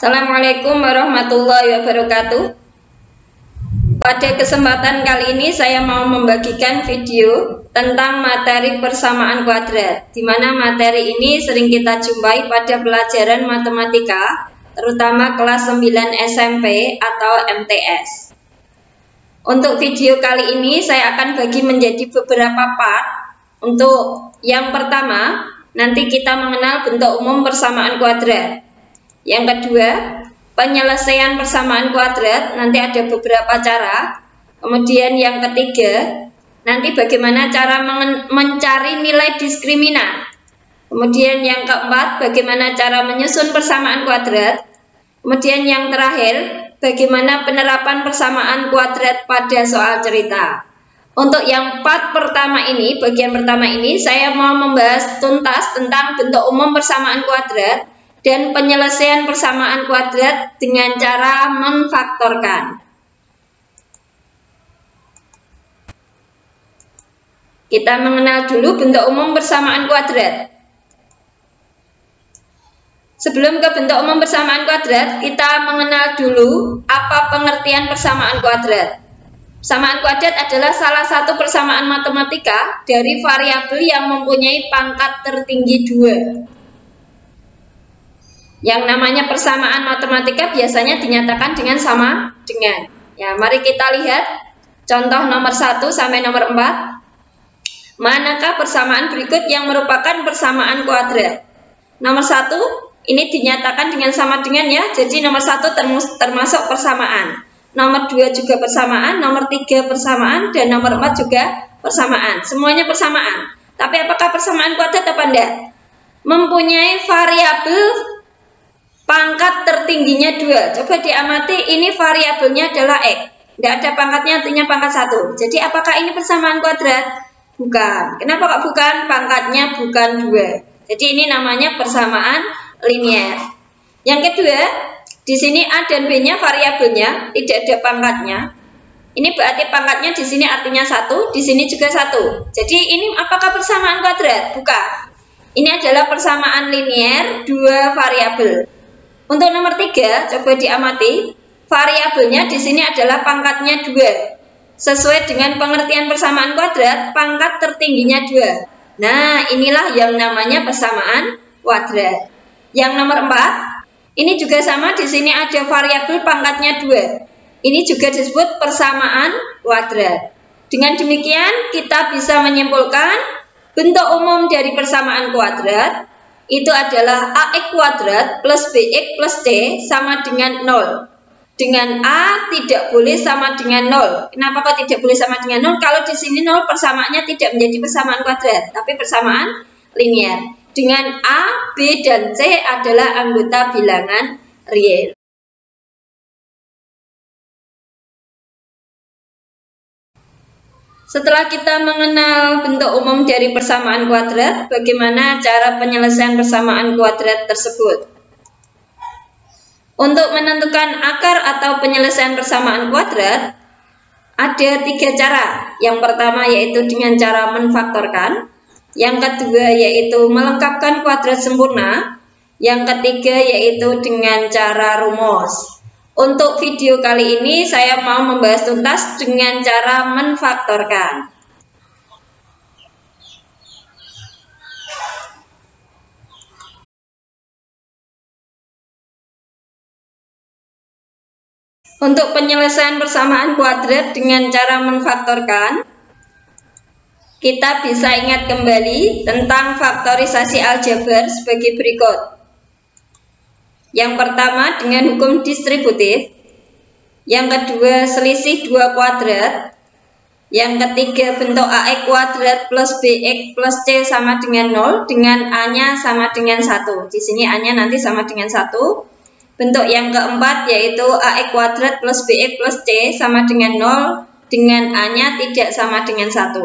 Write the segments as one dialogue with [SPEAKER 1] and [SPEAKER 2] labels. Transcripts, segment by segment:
[SPEAKER 1] Assalamualaikum warahmatullahi wabarakatuh. Pada kesempatan kali ini saya mau membagikan video tentang materi persamaan kuadrat, di mana materi ini sering kita jumpai pada pelajaran matematika, terutama kelas 9 SMP atau MTS. Untuk video kali ini saya akan bagi menjadi beberapa part. Untuk yang pertama, nanti kita mengenal bentuk umum persamaan kuadrat. Yang kedua, penyelesaian persamaan kuadrat, nanti ada beberapa cara. Kemudian yang ketiga, nanti bagaimana cara mencari nilai diskriminan. Kemudian yang keempat, bagaimana cara menyusun persamaan kuadrat. Kemudian yang terakhir, bagaimana penerapan persamaan kuadrat pada soal cerita. Untuk yang part pertama ini, bagian pertama ini, saya mau membahas tuntas tentang bentuk umum persamaan kuadrat dan penyelesaian persamaan kuadrat dengan cara memfaktorkan. Kita mengenal dulu bentuk umum persamaan kuadrat. Sebelum ke bentuk umum persamaan kuadrat, kita mengenal dulu apa pengertian persamaan kuadrat. Persamaan kuadrat adalah salah satu persamaan matematika dari variabel yang mempunyai pangkat tertinggi 2. Yang namanya persamaan matematika biasanya dinyatakan dengan sama dengan. Ya, mari kita lihat contoh nomor 1 sampai nomor 4. Manakah persamaan berikut yang merupakan persamaan kuadrat? Nomor 1 ini dinyatakan dengan sama dengan ya. Jadi nomor 1 termasuk persamaan. Nomor 2 juga persamaan, nomor 3 persamaan, dan nomor 4 juga persamaan. Semuanya persamaan. Tapi apakah persamaan kuadrat apa enggak? Mempunyai variabel pangkat tertingginya 2. Coba diamati, ini variabelnya adalah X. Tidak ada pangkatnya, artinya pangkat 1. Jadi apakah ini persamaan kuadrat? Bukan. Kenapa kok bukan? Pangkatnya bukan 2. Jadi ini namanya persamaan linier. Yang kedua, di sini A dan B-nya variabelnya, tidak ada pangkatnya. Ini berarti pangkatnya di sini artinya 1, di sini juga 1. Jadi ini apakah persamaan kuadrat? Bukan. Ini adalah persamaan linier 2 variabel. Untuk nomor 3, coba diamati, variabelnya di sini adalah pangkatnya 2. Sesuai dengan pengertian persamaan kuadrat, pangkat tertingginya 2. Nah, inilah yang namanya persamaan kuadrat. Yang nomor 4, ini juga sama, di sini ada variabel pangkatnya 2. Ini juga disebut persamaan kuadrat. Dengan demikian, kita bisa menyimpulkan bentuk umum dari persamaan kuadrat itu adalah AX kuadrat plus BX plus C sama dengan 0. Dengan A tidak boleh sama dengan 0. Kenapa kok tidak boleh sama dengan 0? Kalau di sini 0 persamaannya tidak menjadi persamaan kuadrat, tapi persamaan linier. Dengan A, B, dan C adalah anggota bilangan real. Setelah kita mengenal bentuk umum dari persamaan kuadrat, bagaimana cara penyelesaian persamaan kuadrat tersebut? Untuk menentukan akar atau penyelesaian persamaan kuadrat, ada 3 cara. Yang pertama yaitu dengan cara memfaktorkan, yang kedua yaitu melengkapkan kuadrat sempurna, yang ketiga yaitu dengan cara rumus. Untuk video kali ini saya mau membahas tuntas dengan cara memfaktorkan. Untuk penyelesaian persamaan kuadrat dengan cara memfaktorkan, kita bisa ingat kembali tentang faktorisasi aljabar sebagai berikut. Yang pertama dengan hukum distributif, yang kedua selisih 2 kuadrat, yang ketiga bentuk AX kuadrat plus BX plus C sama dengan 0 dengan A-nya sama dengan 1. Di sini A-nya nanti sama dengan 1. Bentuk yang keempat yaitu AX kuadrat plus BX plus C sama dengan 0 dengan A-nya tidak sama dengan 1.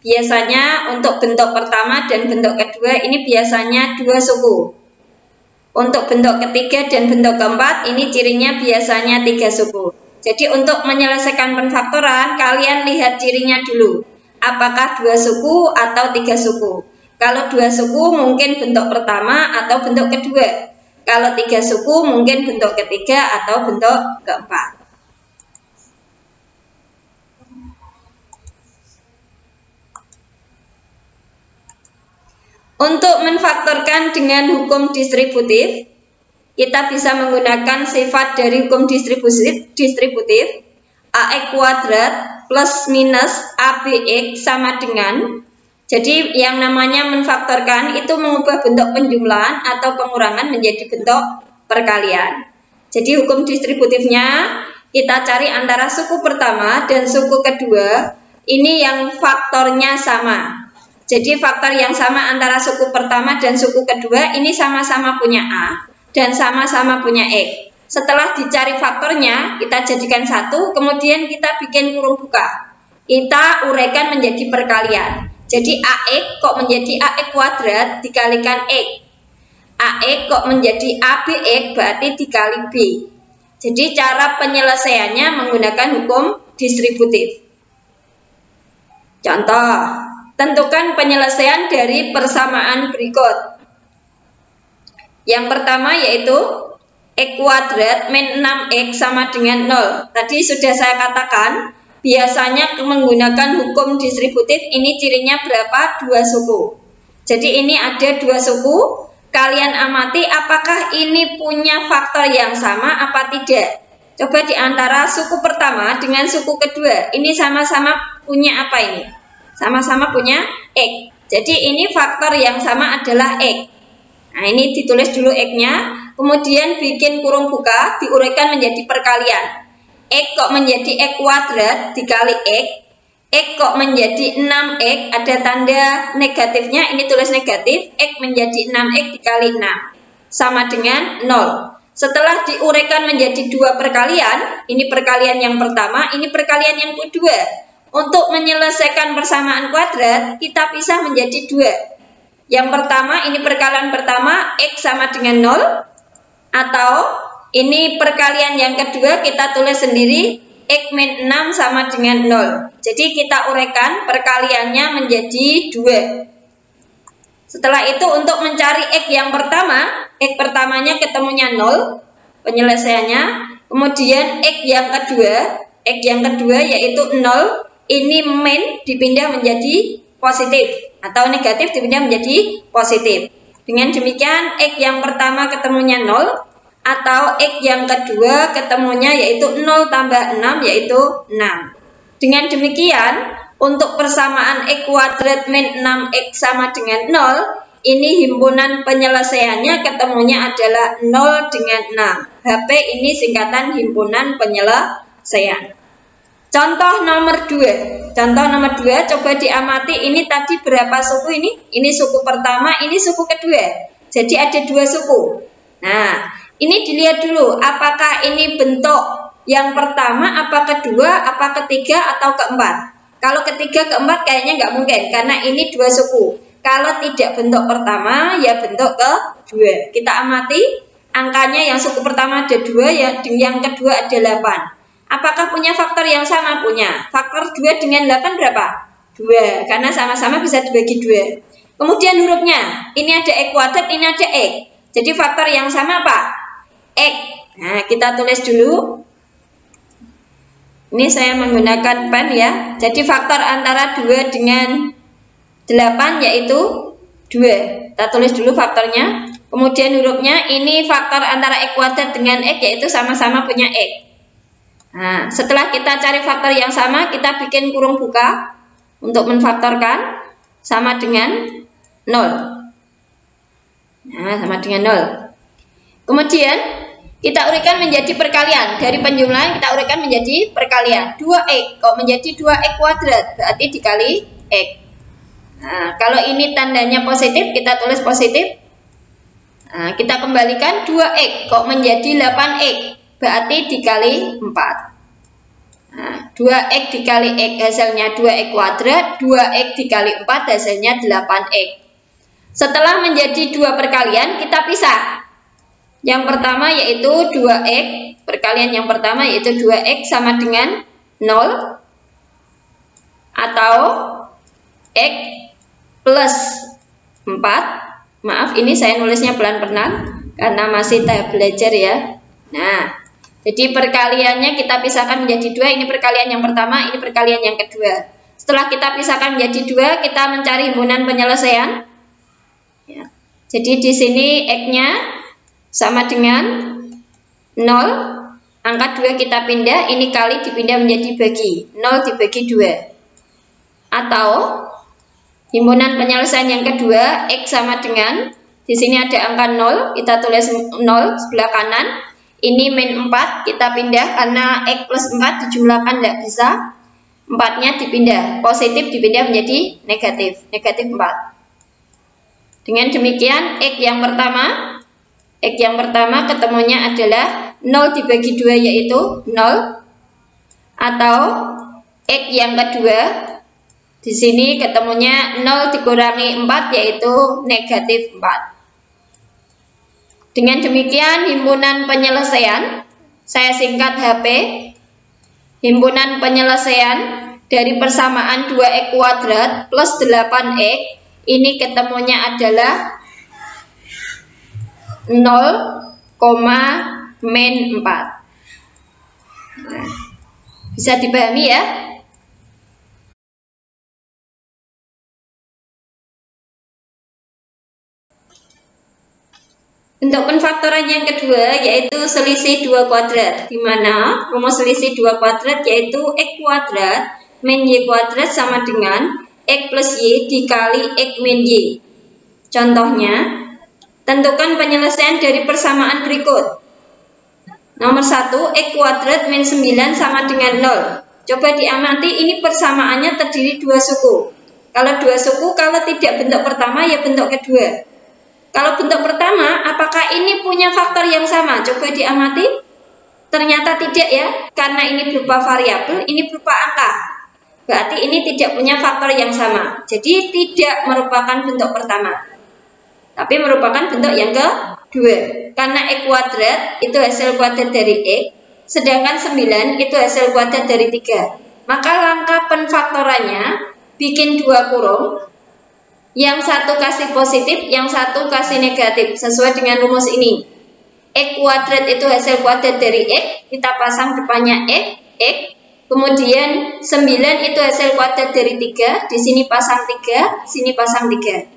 [SPEAKER 1] Biasanya untuk bentuk pertama dan bentuk kedua ini biasanya 2 suku. Untuk bentuk ketiga dan bentuk keempat ini cirinya biasanya 3 suku. Jadi untuk menyelesaikan penfaktoran kalian lihat cirinya dulu. Apakah 2 suku atau 3 suku? Kalau 2 suku mungkin bentuk pertama atau bentuk kedua. Kalau 3 suku mungkin bentuk ketiga atau bentuk keempat. Untuk menfaktorkan dengan hukum distributif, kita bisa menggunakan sifat dari hukum distributif AX kuadrat plus minus ABX sama dengan. Jadi yang namanya menfaktorkan itu mengubah bentuk penjumlahan atau pengurangan menjadi bentuk perkalian. Jadi hukum distributifnya kita cari antara suku pertama dan suku kedua, ini yang faktornya sama. Jadi faktor yang sama antara suku pertama dan suku kedua ini sama-sama punya A dan sama-sama punya X. Setelah dicari faktornya, kita jadikan satu, kemudian kita bikin kurung buka. Kita uraikan menjadi perkalian. Jadi AX kok menjadi AX kuadrat dikalikan X. AX kok menjadi ABX berarti dikali B. Jadi cara penyelesaiannya menggunakan hukum distributif. Contoh, tentukan penyelesaian dari persamaan berikut. Yang pertama yaitu X kuadrat min 6X sama dengan 0. Tadi sudah saya katakan, biasanya menggunakan hukum distributif ini cirinya berapa? 2 suku. Jadi ini ada 2 suku. Kalian amati apakah ini punya faktor yang sama apa tidak. Coba di antara suku pertama dengan suku kedua, ini sama-sama punya apa ini? Sama-sama punya X. Jadi ini faktor yang sama adalah X. Nah ini ditulis dulu X-nya. Kemudian bikin kurung buka, diuraikan menjadi perkalian. X kok menjadi X kuadrat dikali X. X kok menjadi 6X, ada tanda negatifnya, ini tulis negatif. X menjadi 6X dikali 6 sama dengan 0. Setelah diuraikan menjadi 2 perkalian, ini perkalian yang pertama, ini perkalian yang kedua. Untuk menyelesaikan persamaan kuadrat, kita pisah menjadi 2. Yang pertama, ini perkalian pertama, X sama dengan 0. Atau ini perkalian yang kedua kita tulis sendiri X min 6 sama dengan 0. Jadi kita uraikan perkaliannya menjadi 2. Setelah itu untuk mencari X yang pertama, X pertamanya ketemunya 0 penyelesaiannya. Kemudian X yang kedua yaitu 0, ini min dipindah menjadi positif atau negatif dipindah menjadi positif. Dengan demikian X yang pertama ketemunya 0 atau X yang kedua ketemunya yaitu 0 tambah 6 yaitu 6. Dengan demikian untuk persamaan X kuadrat min 6X sama dengan 0, ini himpunan penyelesaiannya ketemunya adalah 0 dengan 6. HP ini singkatan himpunan penyelesaian. Contoh nomor 2. Contoh nomor 2 coba diamati, ini tadi berapa suku ini? Ini suku pertama, ini suku kedua. Jadi ada 2 suku. Nah, ini dilihat dulu apakah ini bentuk yang pertama, apa kedua, apa ketiga atau keempat. Kalau ketiga keempat kayaknya nggak mungkin karena ini 2 suku. Kalau tidak bentuk pertama ya bentuk kedua. Kita amati angkanya, yang suku pertama ada 2, yang kedua ada 8. Apakah punya faktor yang sama? Punya. Faktor 2 dengan 8 berapa? 2. Karena sama-sama bisa dibagi 2. Kemudian hurufnya. Ini ada X kuadrat, ini ada X. Jadi faktor yang sama apa? X. Nah, kita tulis dulu. Ini saya menggunakan pen ya. Jadi faktor antara 2 dengan 8 yaitu 2. Kita tulis dulu faktornya. Kemudian hurufnya, ini faktor antara X kuadrat dengan X yaitu sama-sama punya X. Nah, setelah kita cari faktor yang sama, kita bikin kurung buka untuk menfaktorkan sama dengan 0. Nah, sama dengan 0. Kemudian kita uraikan menjadi perkalian. Dari penjumlahan kita uraikan menjadi perkalian. 2X kok menjadi 2X kuadrat, berarti dikali X. Nah, kalau ini tandanya positif, kita tulis positif. Nah, kita kembalikan 2X kok menjadi 8X. Berarti dikali 4. Nah, 2X dikali X hasilnya 2X kuadrat, 2X dikali 4 hasilnya 8X. Setelah menjadi 2 perkalian, kita pisah. Yang pertama yaitu 2X, perkalian yang pertama yaitu 2X sama dengan 0. Atau X plus 4. Maaf, ini saya nulisnya pelan-pelan karena masih tahap belajar ya. Nah, jadi perkaliannya kita pisahkan menjadi 2. Ini perkalian yang pertama, ini perkalian yang kedua. Setelah kita pisahkan menjadi 2, kita mencari himpunan penyelesaian. Ya. Jadi di sini X-nya sama dengan 0. Angka 2 kita pindah, ini kali dipindah menjadi bagi. 0 dibagi 2. Atau himpunan penyelesaian yang kedua, X sama dengan, di sini ada angka 0, kita tulis 0 sebelah kanan. Ini min 4, kita pindah karena X plus 4 dijumlahkan tidak bisa. 4-nya dipindah, positif dipindah menjadi negatif, negatif 4. Dengan demikian, X yang pertama ketemunya adalah 0 dibagi 2 yaitu 0, atau X yang kedua di sini ketemunya 0 dikurangi 4 yaitu negatif 4. Dengan demikian himpunan penyelesaian, saya singkat HP, himpunan penyelesaian dari persamaan 2x kuadrat plus 8x ini ketemunya adalah 0, min 4. Nah, bisa dipahami ya? Untuk penfaktoran yang kedua yaitu selisih 2 kuadrat, di mana rumus selisih 2 kuadrat yaitu x kuadrat min y kuadrat sama dengan x plus y dikali x min y. Contohnya, tentukan penyelesaian dari persamaan berikut. Nomor 1, x kuadrat min 9 sama dengan 0. Coba diamati, ini persamaannya terdiri 2 suku. Kalau 2 suku, kalau tidak bentuk pertama, ya bentuk kedua. Kalau bentuk pertama, apakah ini punya faktor yang sama? Coba diamati. Ternyata tidak ya, karena ini berupa variabel, ini berupa angka. Berarti ini tidak punya faktor yang sama. Jadi tidak merupakan bentuk pertama, tapi merupakan bentuk yang kedua. Karena x kuadrat itu hasil kuadrat dari x, sedangkan 9 itu hasil kuadrat dari 3. Maka langkah penfaktorannya bikin 2 kurung, yang satu kasih positif, yang satu kasih negatif, sesuai dengan rumus ini. X kuadrat itu hasil kuadrat dari x, kita pasang depannya x, kemudian 9 itu hasil kuadrat dari 3, di sini pasang 3, sini pasang 3.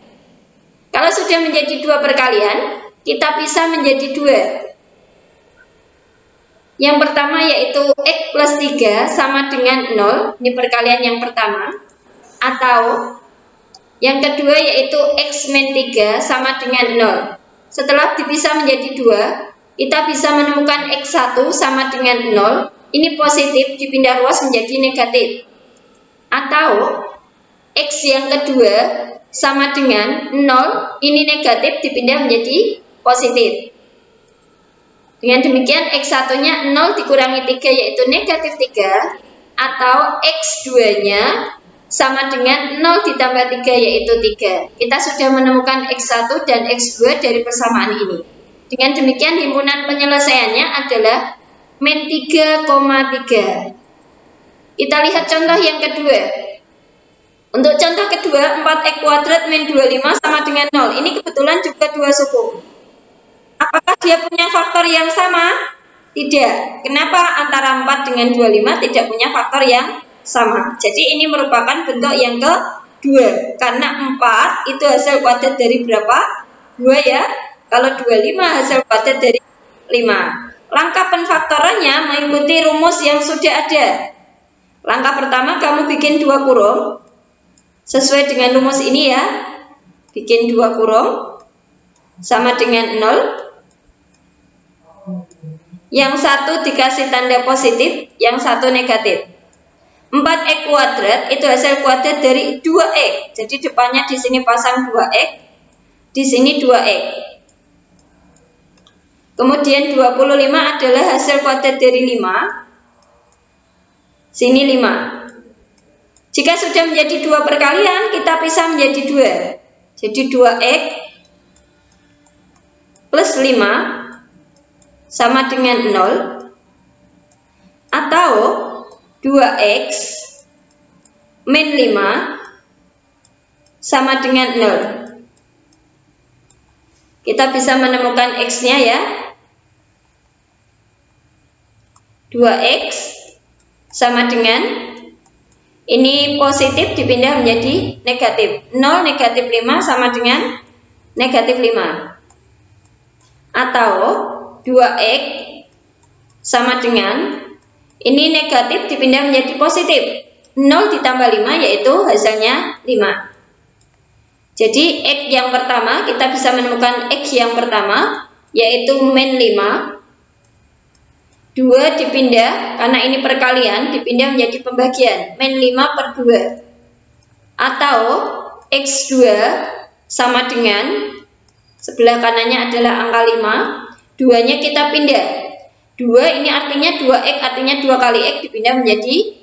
[SPEAKER 1] Kalau sudah menjadi 2 perkalian, kita bisa menjadi 2. Yang pertama yaitu x plus 3 sama dengan 0, ini perkalian yang pertama. Atau yang kedua yaitu x min 3 sama dengan 0. Setelah dipisah menjadi 2, kita bisa menemukan x1 sama dengan 0, ini positif dipindah ruas menjadi negatif. Atau x yang kedua sama dengan 0, ini negatif dipindah menjadi positif. Dengan demikian x1-nya 0 dikurangi 3 yaitu negatif 3, atau x2-nya sama dengan 0 ditambah 3 yaitu 3. Kita sudah menemukan x1 dan x2 dari persamaan ini. Dengan demikian himpunan penyelesaiannya adalah min 3,3. Kita lihat contoh yang kedua. Untuk contoh kedua, 4x kuadrat min 25 sama dengan 0. Ini kebetulan juga 2 suku. Apakah dia punya faktor yang sama? Tidak. Kenapa antara 4 dengan 25 tidak punya faktor yang sama? Jadi ini merupakan bentuk yang kedua. Karena 4 itu hasil kuadrat dari berapa? 2 ya. Kalau 25 hasil kuadrat dari 5. Langkah penfaktorannya mengikuti rumus yang sudah ada. Langkah pertama kamu bikin 2 kurung. Sesuai dengan rumus ini ya, bikin 2 kurung sama dengan 0. Yang satu dikasih tanda positif, yang satu negatif. 4x kuadrat itu hasil kuadrat dari 2x. Jadi depannya di sini pasang 2x, di sini 2x. Kemudian 25 adalah hasil kuadrat dari 5. Sini 5. Jika sudah menjadi 2 perkalian, kita pisah menjadi 2. Jadi 2x plus 5 sama dengan 0. Atau 2x min 5 sama dengan 0. Kita bisa menemukan X-nya ya. 2X sama dengan, ini positif dipindah menjadi negatif. 0 negatif 5 sama dengan negatif 5. Atau 2X sama dengan, ini negatif dipindah menjadi positif. 0 ditambah 5 yaitu hasilnya 5. Jadi X yang pertama, kita bisa menemukan X yang pertama yaitu min 5. 2 dipindah, karena ini perkalian, dipindah menjadi pembagian. Min 5 per 2. Atau X2 sama dengan, sebelah kanannya adalah angka 5. 2-nya kita pindah. 2 ini artinya 2X, artinya 2 kali X dipindah menjadi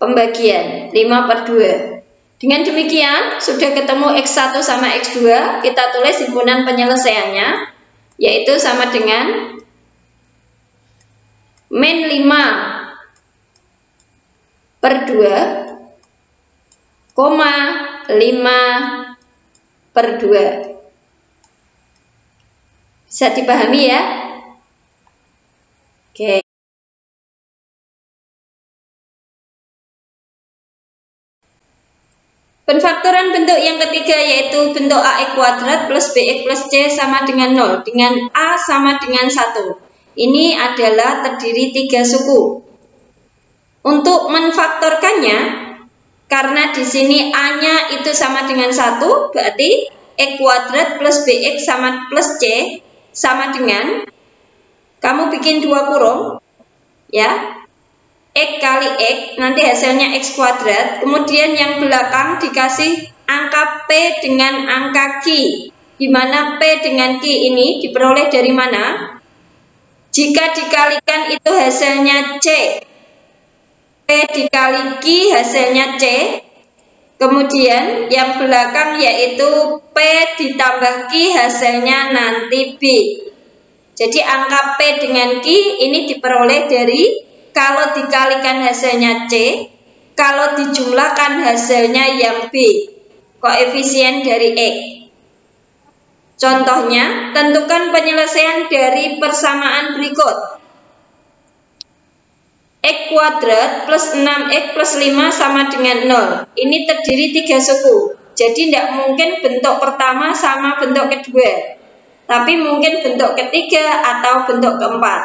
[SPEAKER 1] pembagian. 5 per 2. Dengan demikian, sudah ketemu X1 sama X2, kita tulis himpunan penyelesaiannya, yaitu sama dengan min 5 per 2, 5 per 2. Bisa dipahami ya? Oke. Penfaktoran bentuk yang ketiga yaitu bentuk AX kuadrat plus BX plus C sama dengan 0, dengan A sama dengan 1. Ini adalah terdiri 3 suku. Untuk menfaktorkannya, karena di sini A-nya itu sama dengan 1, berarti X kuadrat plus BX sama plus C sama dengan, kamu bikin 2 kurung, ya, X kali X, nanti hasilnya X kuadrat, kemudian yang belakang dikasih angka P dengan angka Q, di mana P dengan Q ini diperoleh dari mana? Jika dikalikan itu hasilnya C. P dikali Q hasilnya C. Kemudian yang belakang yaitu P ditambah Q hasilnya nanti B. Jadi angka P dengan Q ini diperoleh dari, kalau dikalikan hasilnya C, kalau dijumlahkan hasilnya yang B. Koefisien dari X. Contohnya, tentukan penyelesaian dari persamaan berikut. X kuadrat plus 6X plus 5 sama dengan 0. Ini terdiri 3 suku. Jadi tidak mungkin bentuk pertama sama bentuk kedua. Tapi mungkin bentuk ketiga atau bentuk keempat.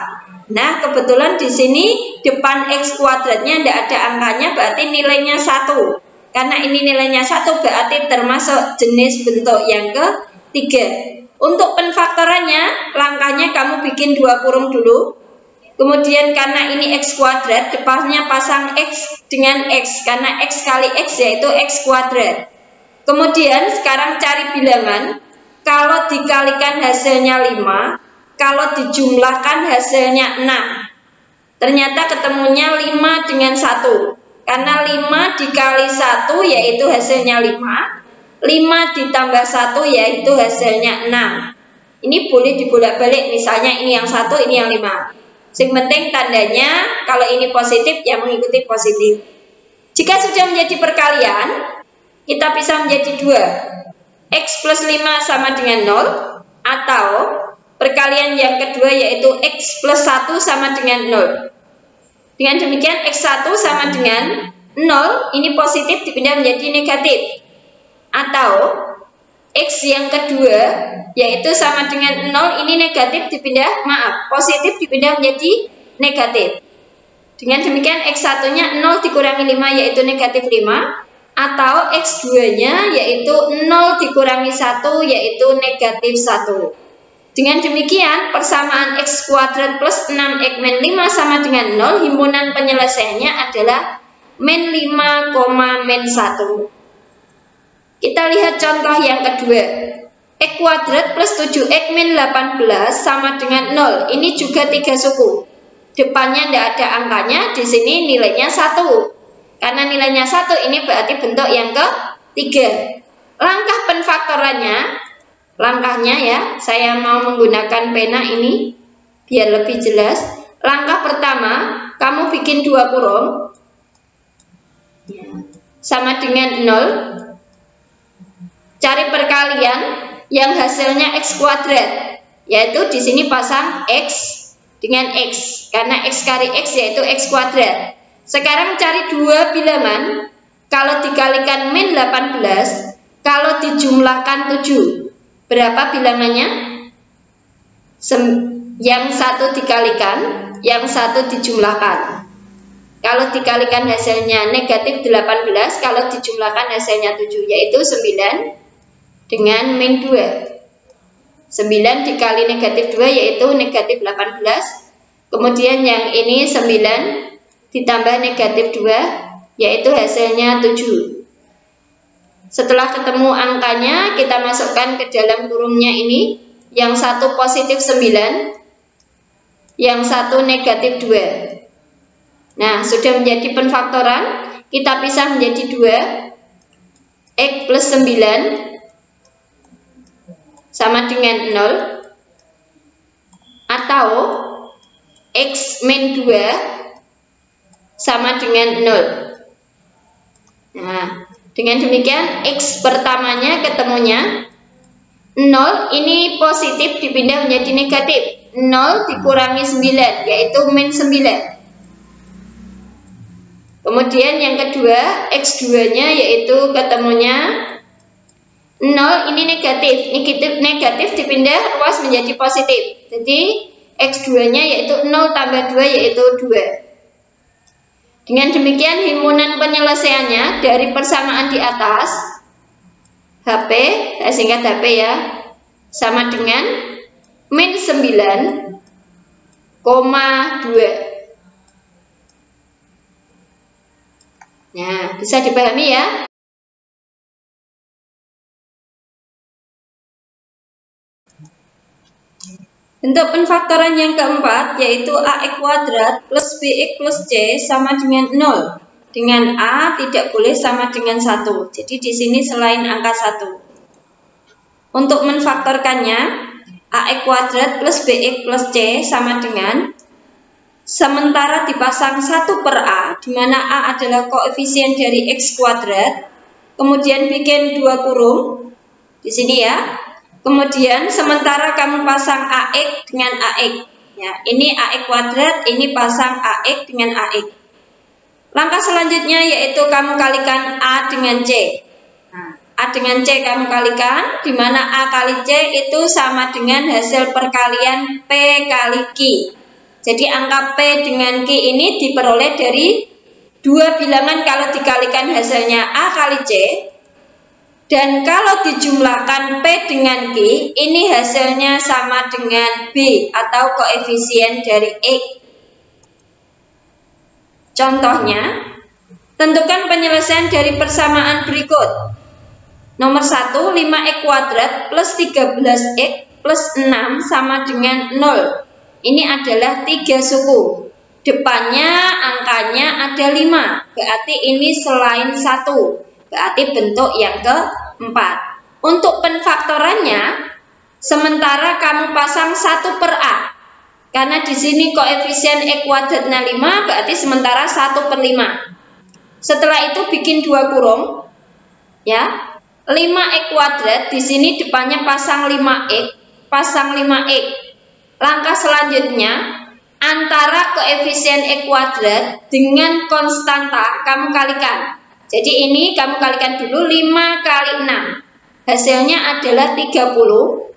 [SPEAKER 1] Nah, kebetulan di sini depan X kuadratnya tidak ada angkanya, berarti nilainya 1. Karena ini nilainya 1 berarti termasuk jenis bentuk yang ketiga. Untuk penfaktorannya, langkahnya kamu bikin 2 kurung dulu. Kemudian karena ini X kuadrat, depannya pasang X dengan X. Karena X kali X yaitu X kuadrat. Kemudian sekarang cari bilangan. Kalau dikalikan hasilnya 5, kalau dijumlahkan hasilnya 6. Ternyata ketemunya 5 dengan 1. Karena 5 dikali 1 yaitu hasilnya 5. 5 ditambah 1 yaitu hasilnya 6. Ini boleh dibolak-balik, misalnya ini yang 1, ini yang 5. Yang penting tandanya kalau ini positif ya mengikuti positif. Jika sudah menjadi perkalian, kita bisa menjadi 2. X plus 5 sama dengan 0. Atau perkalian yang kedua yaitu X plus 1 sama dengan 0. Dengan demikian X1 sama dengan 0. Ini positif dipindah menjadi negatif. Atau X yang kedua yaitu sama dengan 0, ini negatif dipindah, positif dipindah menjadi negatif. Dengan demikian X1 nya 0 dikurangi 5 yaitu negatif 5. Atau X2 nya yaitu 0 dikurangi 1 yaitu negatif 1. Dengan demikian persamaan X kuadrat plus 6X min 5 sama dengan 0, himpunan penyelesaiannya adalah min 5, min 1. Kita lihat contoh yang kedua. X kuadrat plus 7X min 18 sama dengan 0. Ini juga 3 suku. Depannya tidak ada angkanya, di sini nilainya 1. Karena nilainya 1 ini berarti bentuk yang ketiga. Langkah penfaktorannya, langkahnya ya, saya mau menggunakan pena ini biar lebih jelas. Langkah pertama, kamu bikin 2 kurung sama dengan 0. Cari perkalian, yang hasilnya X kuadrat, yaitu di sini pasang X dengan X, karena X kali X yaitu X kuadrat. Sekarang cari dua bilangan, kalau dikalikan min 18, kalau dijumlahkan 7. Berapa bilangannya? Yang satu dikalikan, yang satu dijumlahkan. Kalau dikalikan hasilnya negatif 18, kalau dijumlahkan hasilnya 7, yaitu 9 dengan min 2. 9 dikali negatif 2 yaitu negatif 18. Kemudian yang ini 9 ditambah negatif 2 yaitu hasilnya 7. Setelah ketemu angkanya, kita masukkan ke dalam kurungnya ini. Yang satu positif 9, yang satu negatif 2. Nah, sudah menjadi penfaktoran. Kita pisah menjadi 2. X plus 9 sama dengan 0, atau X min 2 sama dengan 0. Nah, dengan demikian X pertamanya ketemunya 0, ini positif dipindah menjadi negatif. 0 dikurangi 9 yaitu min 9. Kemudian yang kedua, X2 nya yaitu ketemunya 0, ini negatif. Negatif dipindah ruas menjadi positif. Jadi X2 nya yaitu 0 tambah 2 yaitu 2. Dengan demikian himpunan penyelesaiannya dari persamaan di atas, HP, saya singkat HP ya, sama dengan min 9,2. Nah, bisa dipahami ya. Bentuk penfaktoran yang keempat yaitu AX kuadrat plus BX plus C sama dengan 0. Dengan A tidak boleh sama dengan 1. Jadi di sini selain angka 1. Untuk menfaktorkannya, AX kuadrat plus BX plus C sama dengan, sementara dipasang 1 per A, di mana A adalah koefisien dari X kuadrat, kemudian bikin 2 kurung di sini ya. Kemudian sementara kamu pasang AX dengan AX, ya, ini AX kuadrat, ini pasang AX dengan AX. Langkah selanjutnya yaitu kamu kalikan A dengan C. Nah, A dengan C kamu kalikan, di mana A kali C itu sama dengan hasil perkalian P kali Q. Jadi angka P dengan Q ini diperoleh dari dua bilangan kalau dikalikan hasilnya A kali C. Dan kalau dijumlahkan P dengan Q, ini hasilnya sama dengan B atau koefisien dari X. Contohnya, tentukan penyelesaian dari persamaan berikut. Nomor 1, 5X kuadrat plus 13X plus 6 sama dengan 0. Ini adalah 3 suku. Depannya angkanya ada 5, berarti ini selain 1. Berarti bentuk yang keempat. Untuk penfaktorannya, sementara kamu pasang 1 per A. Karena di sini koefisien X kuadratnya 5, berarti sementara 1 per 5. Setelah itu bikin 2 kurung. Ya. 5X kuadrat, di sini depannya pasang 5X, pasang 5X. Langkah selanjutnya, antara koefisien X kuadrat dengan konstanta kamu kalikan. Jadi ini kamu kalikan dulu 5 kali 6. Hasilnya adalah 30.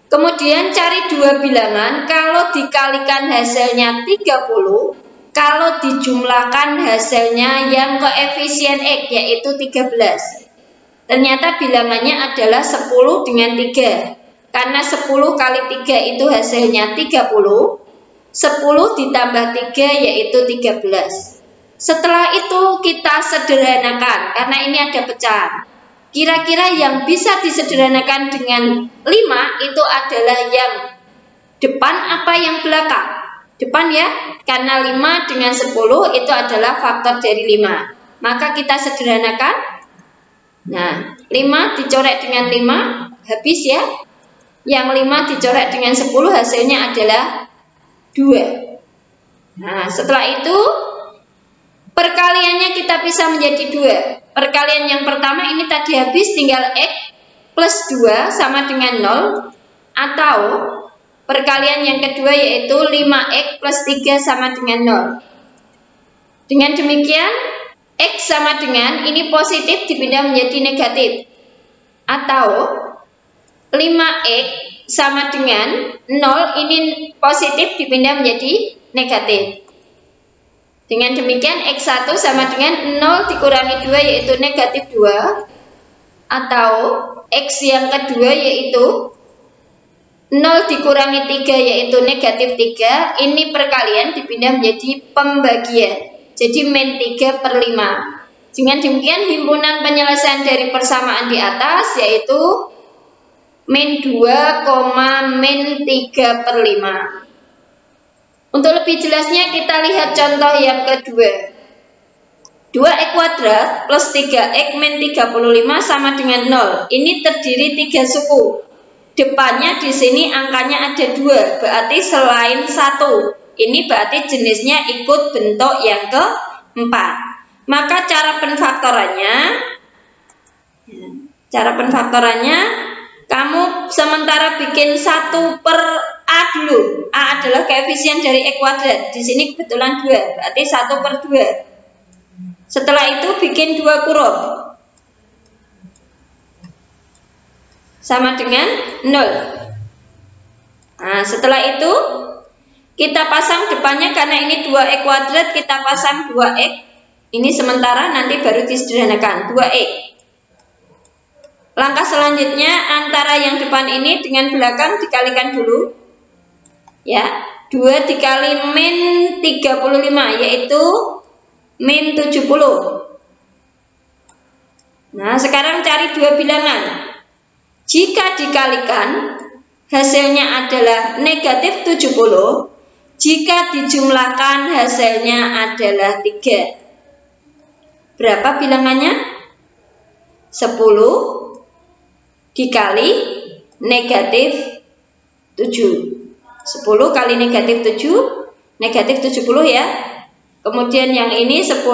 [SPEAKER 1] Kemudian cari dua bilangan, kalau dikalikan hasilnya 30, kalau dijumlahkan hasilnya yang koefisien X yaitu 13. Ternyata bilangannya adalah 10 dengan 3. Karena 10 kali 3 itu hasilnya 30. 10 ditambah 3 yaitu 13. Setelah itu kita sederhanakan, karena ini ada pecahan. Kira-kira yang bisa disederhanakan dengan 5 itu adalah yang depan apa yang belakang? Depan ya, karena 5 dengan 10 itu adalah faktor dari 5. Maka kita sederhanakan. Nah, 5 dicoret dengan 5, habis ya. Yang 5 dicoret dengan 10 hasilnya adalah 2. Nah, setelah itu perkaliannya kita bisa menjadi 2. Perkalian yang pertama ini tadi habis, tinggal X plus 2 sama dengan 0, atau perkalian yang kedua yaitu 5x plus 3 sama dengan 0. Dengan demikian, x sama dengan ini positif dipindah menjadi negatif, atau 5x sama dengan 0 ini positif dipindah menjadi negatif. Dengan demikian x1 sama dengan 0 dikurangi 2 yaitu negatif 2, atau x yang kedua yaitu 0 dikurangi 3 yaitu negatif 3, ini perkalian dipindah menjadi pembagian, jadi min 3 per 5. Dengan demikian himpunan penyelesaian dari persamaan di atas yaitu min 2, min 3 per 5. Untuk lebih jelasnya kita lihat contoh yang kedua. 2x kuadrat plus 3x min 35 sama dengan 0. Ini terdiri 3 suku. Depannya di sini angkanya ada 2, berarti selain 1. Ini berarti jenisnya ikut bentuk yang keempat. Maka cara penfaktorannya kamu sementara bikin 1 per A dulu. A adalah koefisien dari x kuadrat. Di sini kebetulan 2, berarti 1 per 2. Setelah itu bikin 2 kurung sama dengan 0. Nah, setelah itu kita pasang depannya, karena ini 2x kuadrat kita pasang 2x. Ini sementara, nanti baru disederhanakan 2x. Langkah selanjutnya antara yang depan ini dengan belakang dikalikan dulu. Ya, 2 dikali min 35 yaitu min 70. Nah, sekarang cari dua bilangan. Jika dikalikan hasilnya adalah negatif 70. Jika dijumlahkan hasilnya adalah 3. Berapa bilangannya? 10 dikali negatif 7. 10 kali negatif 7, negatif 70 ya. Kemudian yang ini 10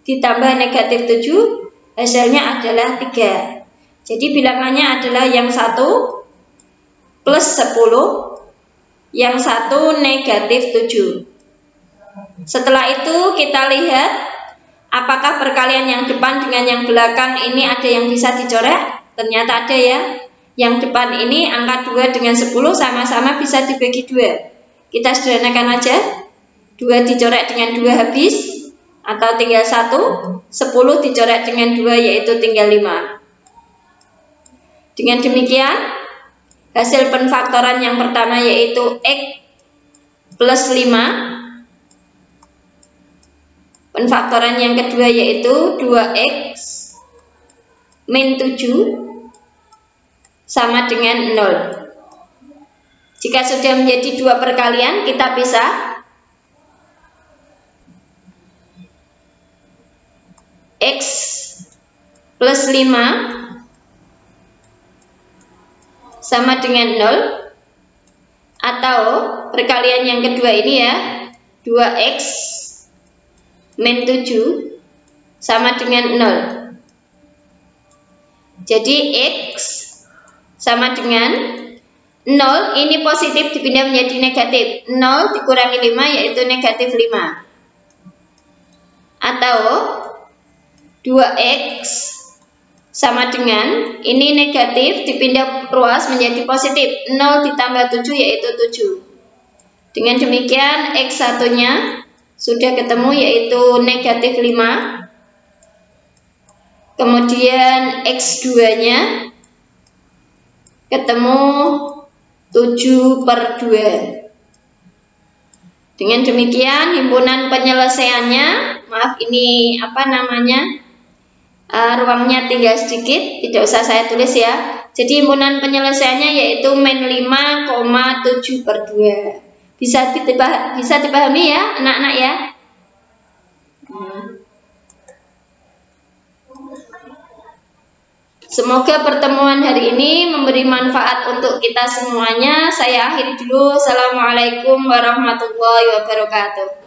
[SPEAKER 1] ditambah negatif 7, hasilnya adalah 3. Jadi bilangannya adalah yang 1 plus 10, yang 1 negatif 7. Setelah itu kita lihat apakah perkalian yang depan dengan yang belakang ini ada yang bisa dicoret. Ternyata ada ya. Yang depan ini angka 2 dengan 10 sama-sama bisa dibagi 2. Kita sederhanakan aja. 2 dicoret dengan 2 habis, atau tinggal 1. 10 dicoret dengan 2 yaitu tinggal 5. Dengan demikian hasil penfaktoran yang pertama yaitu x plus 5. Penfaktoran yang kedua yaitu 2x min 7 sama dengan 0. Jika sudah menjadi dua perkalian, kita pisah. X plus 5 sama dengan 0. Atau perkalian yang kedua ini ya, 2x min 7 sama dengan 0. Jadi x sama dengan 0, ini positif dipindah menjadi negatif. 0 dikurangi 5 yaitu negatif 5. Atau 2x sama dengan ini negatif dipindah ruas menjadi positif. 0 ditambah 7 yaitu 7. Dengan demikian x1 nya sudah ketemu yaitu negatif 5. Kemudian x2 nya ketemu 7 per 2. Dengan demikian himpunan penyelesaiannya, maaf ini ruangnya tinggal sedikit, tidak usah saya tulis ya. Jadi himpunan penyelesaiannya yaitu min 5,7 per 2. Bisa dipahami ya anak-anak ya. Semoga pertemuan hari ini memberi manfaat untuk kita semuanya. Saya akhiri dulu. Assalamualaikum warahmatullahi wabarakatuh.